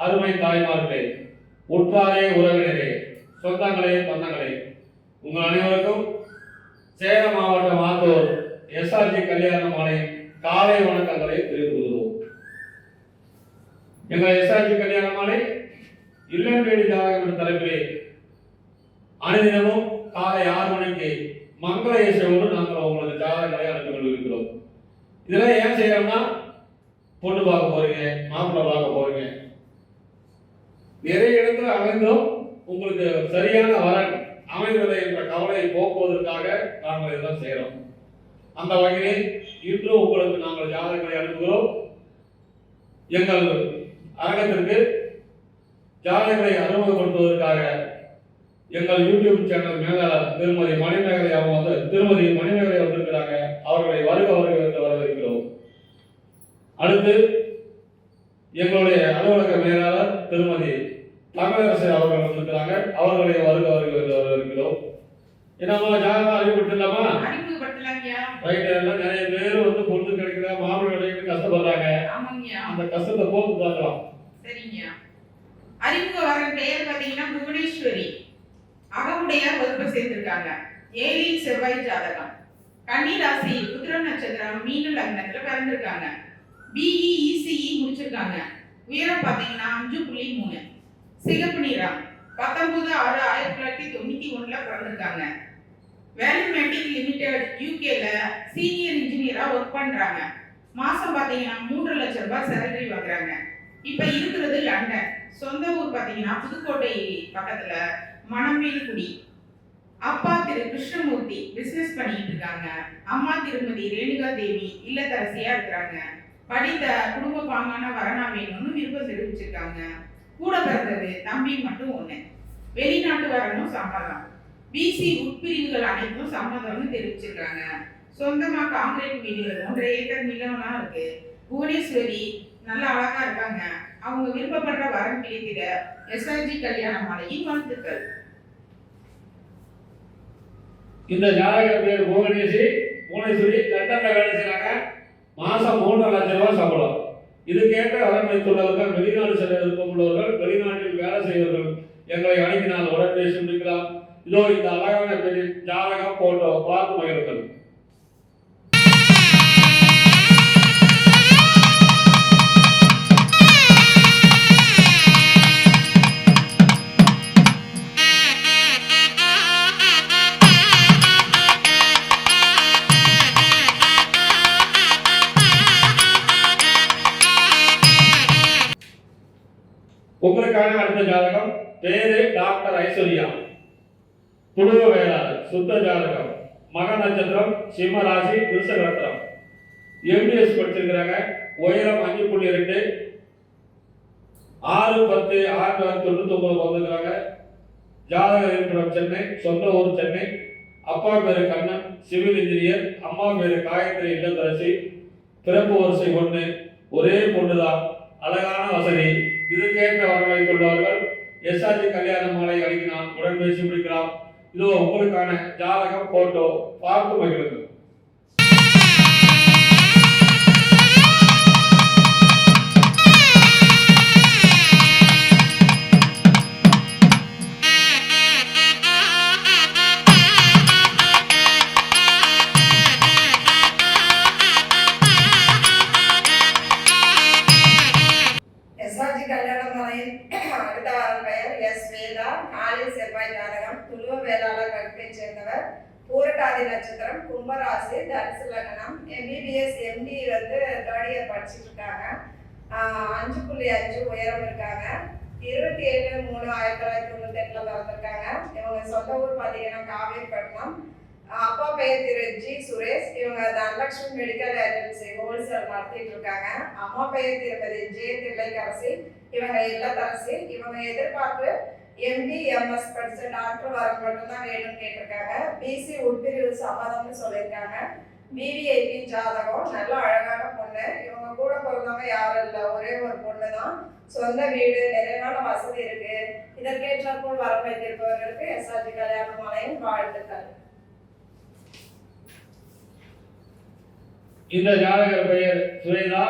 அருமை தாய்மார்களே, உற்றாரே, உறவினரே, சொந்தங்களே, பந்தங்களே, உங்கள் அனைவருக்கும் சேலம் மாவட்டம் ஆத்தூர் எஸ்ஆர்ஜி கல்யாண மாலை காலை வணக்கங்களை தெரிவித்து கொள்கிறோம். எங்கள் எஸ்ஆர்ஜி கல்யாண மாலை இல்லம் தேடி ஜாதகம் என்ற தலைப்பிலே அனுதினமும் காலை 6 மணிக்கு மங்கள இசையோடு நாங்கள் உங்களுக்கு ஜாதகங்களை அனுப்பி கொண்டிருக்கிறோம். இதெல்லாம் ஏன் செய்யறோம்னா, பொண்ணு பார்க்க போறீங்க, மாப்பிள்ளை பார்க்க போறீங்க, நிறைய இடத்துல அமைந்தும் உங்களுக்கு சரியான வரன் அமைவதை என்ற கவலையை போக்குவதற்காக நாங்கள் இதெல்லாம் செய்யறோம். அந்த வகையில் இன்று உங்களுக்கு நாங்கள் ஜாதகங்களை அனுப்புகிறோம். எங்கள் அரங்கத்திற்கு ஜாதகங்களை அறிமுகப்படுத்துவதற்காக எங்கள் யூடியூப் சேனல் மேலாளர் திருமதி மணிமேகலை வந்திருக்கிறாங்க. அவர்களை வருக என்று வரவேற்கிறோம். அடுத்து எங்களுடைய அலுவலக மேலாளர் திருமதி தமிழரசு அவர்கள் வந்திருக்கிறாங்க. அவர்களை வருக என்று வரவேற்கிறோம். என்னமா ஜாதகம் அறிமுகப்படுத்தலாமா? ரைட். எல்லாம் நிறைய பேர் வந்து பொண்ணு கிடைக்கிற மாப்பிள்ளை கிடைக்கிறது கஷ்டப்படுறாங்க. அந்த கஷ்டத்தை போக்கு பார்க்கலாம். சரிங்க. அறிமுக வர பெயர் பாத்தீங்கன்னா புவனேஸ்வரி. அகமுடையார் வகுப்பு சேர்ந்திருக்காங்க. ஏழில் செவ்வாய் ஜாதகம். கன்னி ராசி, உத்திர நட்சத்திரம், மீன லக்னத்துல பிறந்திருக்காங்க. பிஇ இசிஇ முடிச்சிருக்காங்க. உயரம் பாத்தீங்கன்னா 5.3. சிகப்பு நிறம். 19/6/1991 பிறந்திருக்காங்க. வேல்யூமேட்டிக் லிமிடெட் யூகேல சீனியர் இன்ஜினியரா ஒர்க் பண்றாங்க. மாசம் பாத்தீங்கன்னா 3 லட்சம் ரூபாய் சேலரி வாங்குறாங்க. இப்ப இருக்கிறது லண்டன். சொந்த ஊர் பாத்தீங்கன்னா புதுக்கோட்டை பக்கத்துல மணமேல்குடி. அப்பா திரு கிருஷ்ணமூர்த்தி பிசினஸ் பண்ணிட்டு இருக்காங்க. அம்மா திருமதி ரேணுகா தேவி இல்லத்தரசியா இருக்கிறாங்க. படித்த குடும்ப பாங்கான வரனா வேணும்னு விருப்பம் தெரிவிச்சிருக்காங்க. கூட பிறந்தது தம்பி மட்டும் 1. வெளிநாட்டு வரணும் சம்மதம். பிசி உட்பிரிவுகள் அனைத்தும் சம்மதம்னு தெரிவிச்சிருக்காங்க. சொந்தமா காங்கிரீட் வீடுகள் 1.5 ஏக்கர் நிலம்லாம் இருக்கு. புவனேஸ்வரி நல்லா அழகா இருக்காங்க. அவங்க விருப்பப்படுற வரம் கிடைத்திட எஸ்ஆர்ஜி கல்யாண மாலையின் வாழ்த்துக்கள். இந்த ஜாதக பேர் புவனேஸ்வரி லண்டன்ல வேலை செய்றாங்க. மாசம் 3 லட்சம் ரூபாய் சம்பளம். இதுக்கேற்ற வரன் வைத்துள்ளவர்கள், வெளிநாடு செல்ல விருப்பம் உள்ளவர்கள், வெளிநாட்டில் வேலை செய்வர்கள் எங்களை அணுகினால் உடன் பேசி முடிக்கலாம். இதோ இந்த அழகான பெரிய ஜாதகம் போட்டோ பார்த்து மகிழ்வுகள். உங்களுக்கான அடுத்த ஜாதகம். பேரு டாக்டர் ஐஸ்வர்யா. குடும்ப வேளாளர். சுத்த ஜாதகம். மக நட்சத்திரம், சிம்ம ராசி, விருஷக லக்னம். எம்பிஎஸ் படிச்சிருக்கிறாங்க. உயரம் 5.2. 6/10/1999 வந்திருக்கிறாங்க. ஜாதக இருப்பிடம் சென்னை. சொந்த ஊர் சென்னை. அப்பா பேரு கண்ணன், சிவில் இன்ஜினியர். அம்மா பேரு காயத்ரி இல்லத்தரசி. பிறப்பு வரிசை 1. ஒரே பொண்ணுதான். அழகான வசதி. இதுக்கேற்ற வரவைத்துள்ளவர்கள் எஸ்ஆர்ஜி கல்யாண மாலை அணுகினால் உடன் பேசி முடிக்கலாம். இதோ உங்களுக்கான ஜாதகம் போட்டோ பார்த்து மகிழுங்கள். எஸ்ஆர்ஜி கல்யாண மாலையின் அடுத்த வாரம் பெயர் எஸ் வேதா. நாளில் செவ்வாய் ஜாதகம். துருவ வேளாளர் வகுப்பை சேர்ந்தவர். பூரட்டாதி நட்சத்திரம், கும்பராசி, தனுசு லக்னம். எம்பிபிஎஸ் எம்டி வந்து 3rd இயர் படிச்சுட்டு இருக்காங்க. 5.5 உயரம் இருக்காங்க. 27/3/1998 பிறந்திருக்காங்க. இவங்க சொந்த ஊர் பார்த்தீங்கன்னா காவேரிப்பட்டினம். அப்பா பெயர் திரு ஜி சுரேஷ். இவங்க தனலட்சுமி மெடிக்கல் ஏஜென்சி ஹோல்சேல் நடத்திட்டு இருக்காங்க. அம்மா பெயர் திருமதி ஜே தில்லைக்கரசி. இவங்க இல்லத்தரசி. இவங்க எதிர்பார்ப்பு எம்டி எம்எஸ் படிச்ச டாக்டர் வர மட்டும்தான் வேணும்னு கேட்டிருக்காங்க. பிசி உட்பிரிவு சம்மதம்னு சொல்லியிருக்காங்க. பிவிஐபி ஜாதகம். நல்ல அழகான பொண்ணு. இவங்க கூட பிறந்தவங்க யாரும் இல்லை, ஒரே ஒரு பொண்ணு தான். சொந்த வீடு, நிறைவான வசதி இருக்கு. இதற்கேற்றாற்போல் வர வைத்திருப்பவர்களுக்கு எஸ்ஆர்ஜி கல்யாண மாலையின் வாழ்த்துக்கள். இந்த ஜாதகர் பெயர் சுவேதா.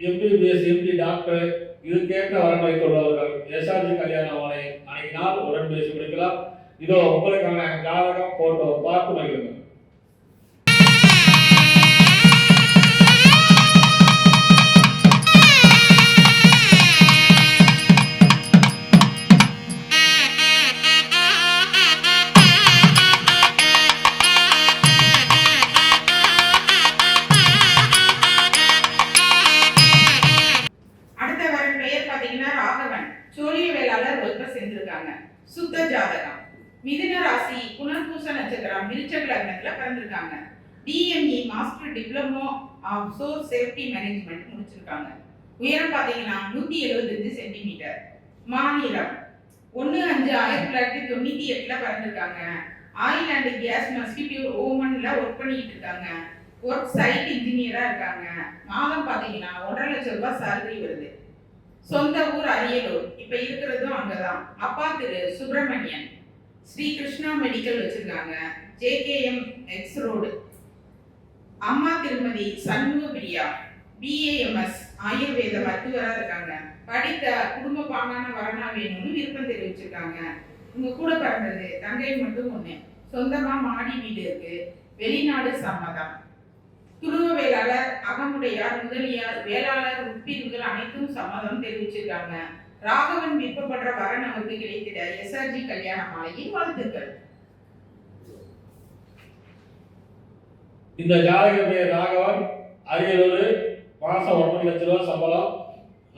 MBBS MD doctor. இதுக்கேற்ற வரன் வைத்துள்ளவர்கள் எஸ்ஆர்ஜி கல்யாண மாலை அணுகினால் உடன் பேசி முடிக்கலாம். இதோ உங்களுக்கான ஜாதகம் போட்டோ பார்த்து மகிழுங்கள். அடுத்த வரன் பெயர் பாத்தீங்கன்னா ராகவன். சோழிய வேளாளர் ஒருத்தர் சேர்ந்திருக்காங்க. சுத்த ஜாதகம். மிதுன ராசி, புனர்பூச நட்சத்திரம், விருச்சக லக்னத்துல பிறந்திருக்காங்க. TME master diploma of source safety management முடிச்சிருக்காங்க. உயரம் பாத்தீங்கன்னா 175 சென்டிமீட்டர். மாநிலம் 1/5/1998 பிறந்திருக்காங்க. ஆயில் அண்ட் கேஸ் மஸ்கிட்டியூர் ஓமன்ல ஒர்க் பண்ணிட்டு இருக்காங்க. ஒர்க் சைட் இன்ஜினியரா இருக்காங்க. மாதம் பாத்தீங்கன்னா 1.5 லட்சம் ரூபாய் சேலரி வருது. சொந்த ஊர் அரியலூர். இப்ப இருக்கிறதும் அங்கதான். அப்பா திரு சுப்பிரமணியன். ஸ்ரீ கிருஷ்ணா மெடிக்கல் வச்சிருக்காங்க. JKM X road. அம்மா திருமதி சண்முக பிரியா. BAMS ஆயுர்வேத மருத்துவரா இருக்காங்க. படித்த குடும்ப பாங்கான வரனா வேணும்னு விருப்பம் தெரிவிச்சிருக்காங்க. உங்க கூட பிறந்தது தங்கை மட்டும் ஒண்ணு. சொந்தமா மாடி வீடு இருக்கு. வெளிநாடு சம்மதம். துருவ வேளாளர், அகமுடையார், முதலியார், வேளாளர் உட்பிரிவுகள் அனைத்தும் சம்மதம் தெரிவிச்சிருக்காங்க. ராகவன் விருப்பப்படுற வரன் நமக்கு கிடைத்திட எஸ்ஆர்ஜி கல்யாண மாலையின் வாழ்த்துக்கள். இந்த ஜாதக பெயர் ராகவன், அரியலூர், மாசம் 1.5 லட்சம் ரூபாய் சம்பளம்,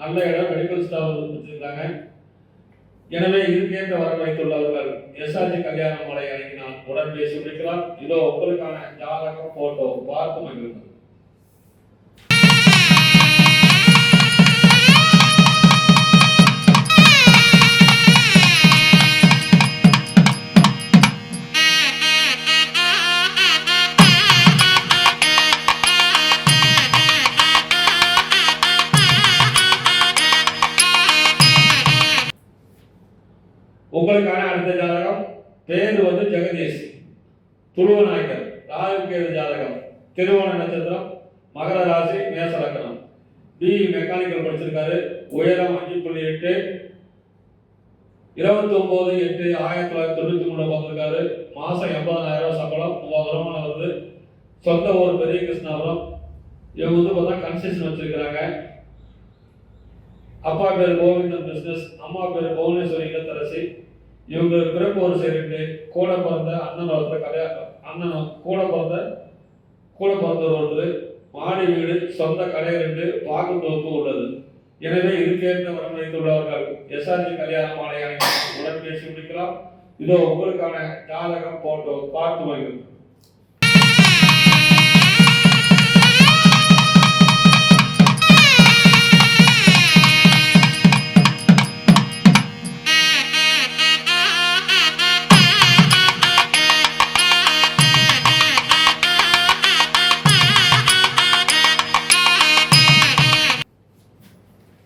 நல்ல இடம், மெடிக்கல் ஸ்டாஃப் வச்சிருக்காங்க. எனவே இதுக்கேற்ற வரன் வைத்துள்ளவர்கள் எஸ்ஆர்ஜி கல்யாண மாலை அணுகினால் உடன் பேசி முடிக்கலாம். இதோ உங்களுக்கான ஜாதகம் போட்டோ பார்த்து மகிழுங்கள். உங்களுக்கான அடுத்த ஜாதகம் பேர் ஜெகதீஷ், துருவநாயக்கர், ராகுகேது ஜாதகம், திருவோண நட்சத்திரம், மகர ராசி, மேச லக்னம். BE மெக்கானிக்கல் படிச்சிருக்காரு. உயரம் 5.8, 29/8/1993 பிறந்திருக்காரு. மாசம் 80,000 சம்பளம், 30 வருமானம் வருது. சொந்த ஊர் பெரிய கிருஷ்ணாபுரம். இவங்க பார்த்தா கன்ஸ்ட்ரக்ஷன் வச்சிருக்கிறாங்க. அப்பா பேர் கோவிந்தன் பிசினஸ், அம்மா பேர் புவனேஸ்வரி இல்லத்தரசி. இவங்க பிறப்பு ஒரு சைடு கூட பிறந்த அண்ணன் கூட பிறந்தவர் ஒன்று, மாடி வீடு, சொந்த கடை 2, பாக்கு தோப்பு உள்ளது. எனவே இதுக்கேற்ற வரன் வைத்துள்ளவர்கள் எஸ்ஆர்ஜி கல்யாண மாலை அணுகினால் உடன் பேசி முடிக்கலாம். இதோ உங்களுக்கான ஜாதகம் போட்டோ பார்த்து மகிழுங்கள்.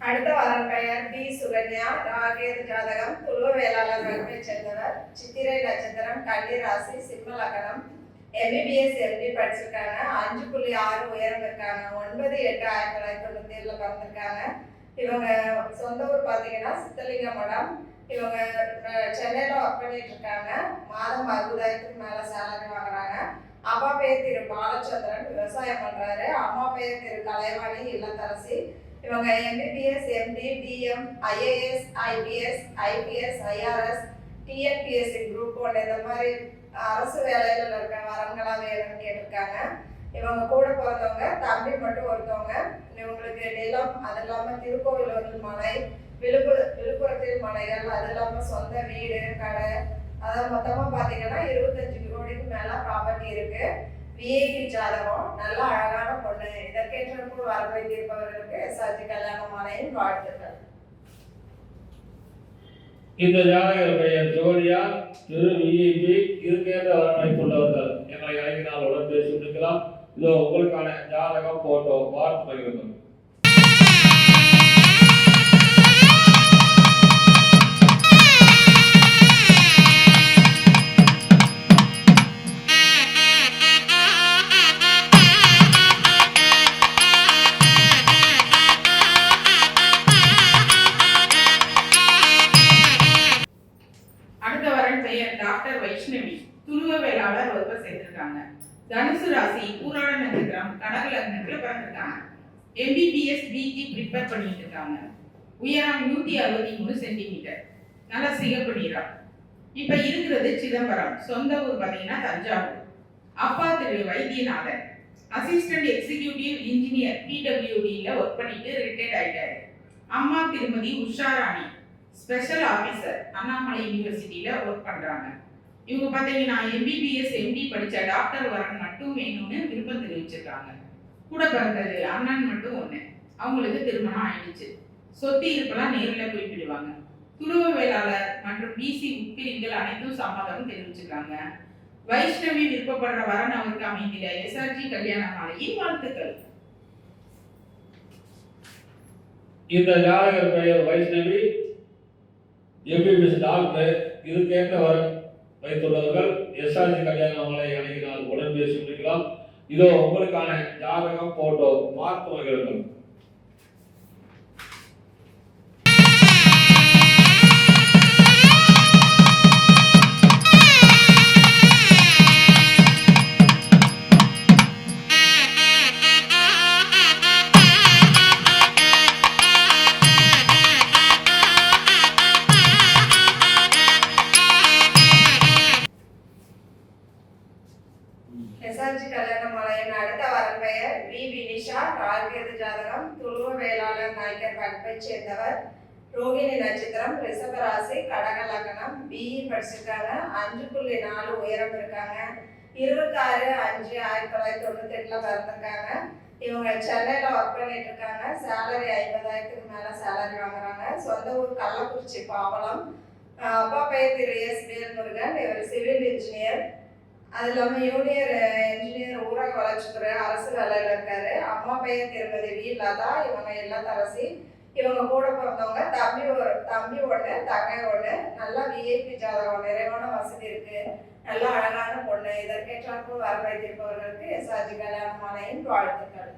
அடுத்த வரன் பெயர் B. சுகன்யா. ராகேது ஜாதகம். துருவ வேளாளர் வகுப்பை சேர்ந்தவர். சித்திரை நட்சத்திரம், கன்னி ராசி, சிம்ம லக்னம். MBBS MD படிச்சிருக்காங்க. 5.6 உயரம் இருக்காங்க. 9/8/1997 பிறந்திருக்காங்க. இவங்க சொந்த ஊர் பார்த்தீங்கன்னா சித்தலிங்க மடம். இவங்க சென்னையில ஒர்க் பண்ணிட்டு இருக்காங்க. மாதம் 60,000க்கு மேல சேலரி வாங்குறாங்க. அப்பா பெயர் திரு பாலச்சந்திரன், விவசாயம் பண்றாரு. அம்மா பெயர் திரு கலைவாணி இல்லத்தரசி. இவங்க MBBS MD DM IAS IPS IPS IRS TNPSC group 1 இந்த மாதிரி அரசு வேலையில இருக்க வரன்களா வேணும்னு கேட்டிருக்காங்க. இவங்க கூட பிறந்தவங்க தம்பி மட்டும் ஒருத்தவங்க. இவங்களுக்கு நிலம், அது இல்லாம திருக்கோவிலூரில் மனை, விழுப்புரத்தில் மனைகள், அது இல்லாம சொந்த வீடு, கடை, அதாவது மொத்தமா பாத்தீங்கன்னா 25 கோடிக்கு மேல ப்ராப்பர்ட்டி இருக்கு. VIP ஜாதகம், நல்ல அழகான பொண்ணு. இதற்கேற்ற வரன் வைத்திருப்பவர்களுக்கு எஸ்ஆர்ஜி கல்யாண மாலையின் வாழ்த்துக்கள். இந்த ஜாதகர் பெயர் ஜோடியா, திரு VIP. இதுக்கேற்ற வரன் வைத்துள்ளவர்கள் எங்களை அழைக்கினால் உடன் பேசி முடிக்கலாம். இதோ உங்களுக்கான ஜாதகம் போட்டோ பார்த்து மகிழுங்கள். தனுசு ராசி, பூராட நட்சத்திரம், கடக லக்னத்துல பிறந்திருக்காங்க. MBBS பிஜி ப்ரிப்பேர் பண்ணிட்டு இருக்காங்க. உயரம் 163 சென்டிமீட்டர், நல்லா சிகப்பு நிறம். இப்ப இருக்கிறது சிதம்பரம். சொந்த ஊர் பாத்தீங்கன்னா தஞ்சாவூர். அப்பா Thiru Vaidyanathan, assistant executive engineer PWDல ஒர்க் பண்ணிட்டு ரிட்டையர்ட் ஆயிட்டாரு. அம்மா திருமதி உஷாராணி, ஸ்பெஷல் ஆபீசர், அண்ணாமலை யூனிவர்சிட்டியில ஒர்க் பண்றாங்க. இவங்க பாத்தீங்கன்னா MBBS MD படிச்ச டாக்டர் வரன் மட்டும் வேணும்னு விருப்பம் தெரிவிச்சிருக்காங்க. கூட பிறந்தது அண்ணன் மட்டும் ஒண்ணு. அவங்களுக்கு திருமணம் ஆயிடுச்சு. சொத்து இருப்பெல்லாம் நேரில் குறிப்பிடுவாங்க. குடும்ப வேளாளர் மற்றும் BC உட்பிரிவுகள் அனைத்தும் சம்மதம் தெரிவிச்சிருக்காங்க. வைஷ்ணவி விருப்பப்படுற வரன் அவருக்கு அமைந்திட SRG கல்யாண மாலையின் வாழ்த்துக்கள். இந்த ஜாதகர் பெயர் வைஷ்ணவி, MBBS டாக்டர். இதுக்கேற்ற வரன் வைத்துள்ளவர்கள் SRG கல்யாண மாலை அணுகினால் உடன் பேசி முடிக்கலாம். இதோ உங்களுக்கான ஜாதகம் போட்டோ பார்த்து மகிழுங்கள். SRG கல்யாண மாலையின் அடுத்த வரன் பெயர் V வினிஷா. ராகுகேது ஜாதகம், துருவ வேளாளர் நாயக்கர்பேட்டை சேர்ந்தவர். ரோகிணி நட்சத்திரம், ரிஷப ராசி, கடக லக்னம். BE படிச்சிருக்காங்க. 5.4 உயரம் இருக்காங்க. 26/5/1998 பிறந்திருக்காங்க. இவங்க சென்னையில ஒர்க் பண்ணிட்டு இருக்காங்க. சேலரி 50,000க்கு மேல சேலரி வாங்குறாங்க. சொந்த ஊர் கள்ளக்குறிச்சி பாவலம். அப்பா பெயர் திரு S வேல்முருகன். இவர் சிவில் இன்ஜினியர். அது இல்லாமல் யூனியர் இன்ஜினியர், ஊரக வளர்ச்சித்துறை, அரசு வேலையில் இருக்காரு. அம்மா பெயர் திருமதி V லதா. இவங்க இல்லத்தரசி. இவங்க கூட பிறந்தவங்க தம்பி ஒன்று, தங்கை ஒன்று. நல்லா VIP ஜாதகம், நிறைவான வசதி இருக்கு, நல்ல அழகான பொண்ணு. இதற்கேற்றாற்போல் வர வைத்திருப்பவர்களுக்கு SRG கல்யாண மாலையின் வாழ்த்துக்கள்.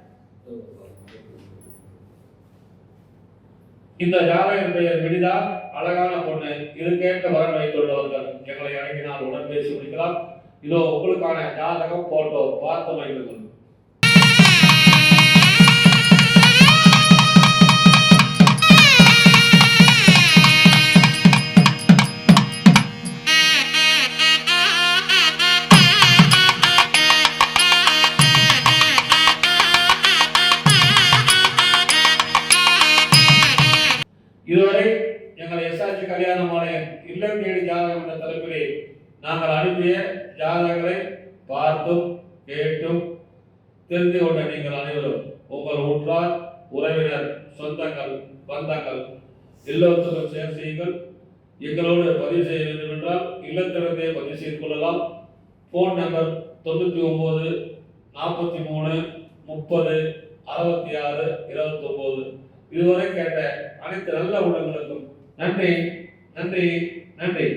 இந்த ஜாதகர் பெயர் வினிதா, அழகான பொண்ணு. இதுக்கேற்ற வரன் வைத்துள்ளவர்கள் எங்களை அணுகினால் உடன் பேசி முடிக்கலாம். இதோ உங்களுக்கான ஜாதகம் போட்டோ பார்த்து மகிழுங்கள். இதுவரை எங்கள் SRG கல்யாண மாலையின் இல்லம் தேடி ஜாதகம் என்ற தலைப்பிலே நாங்கள் அனுப்பிய ஜாதகங்களை பார்த்தும் கேட்டும் தெரிந்து கொண்ட நீங்கள் அனைவரும் உங்கள் உற்றார், உறவினர், சொந்தங்கள், பந்தங்கள் எல்லோருக்கும் ஷேர் செய்யுங்கள். எங்களோடு பதிவு செய்ய வேண்டும் என்றால் இல்லத்திலிருந்தே பதிவு செய்து கொள்ளலாம். Phone number 99 43 30 66 29. இதுவரை கேட்ட அனைத்து நல்ல உள்ளங்களுக்கும் நன்றி, நன்றி, நன்றி.